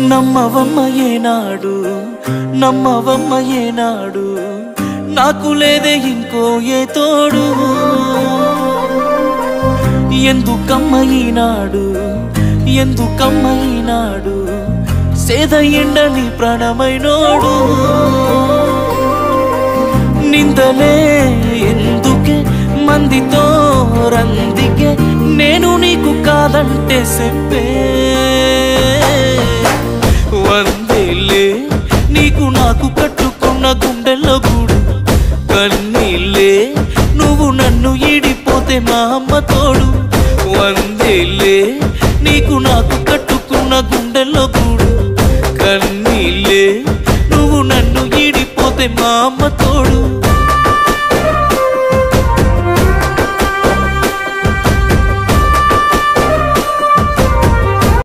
నమ్మవమ్మ ఏనాడు నమ్మవమ్మ ఏనాడు నాకు లేదే ఇంకో ఏ తోడు ఎందుకమ్మ ఈనాడు ఎందుకమ్మ ఈనాడు సేద ఎండని ప్రాణమైనోడు నిందలే ఎందుకే మందితో రందికే నేను నీకు కాదంటే చెప్పే వందేలే నీకు నాకు కట్టుకున్న గుండెల్లో గూడు కన్నీళ్ళే నువ్వు నన్ను ఈడిపోతే మా అమ్మ తోడు వందేలే నీకు నాకు కట్టుకున్న గుండెల్లో గూడు కన్నీళ్ళే నువ్వు నన్ను ఈడిపోతే మా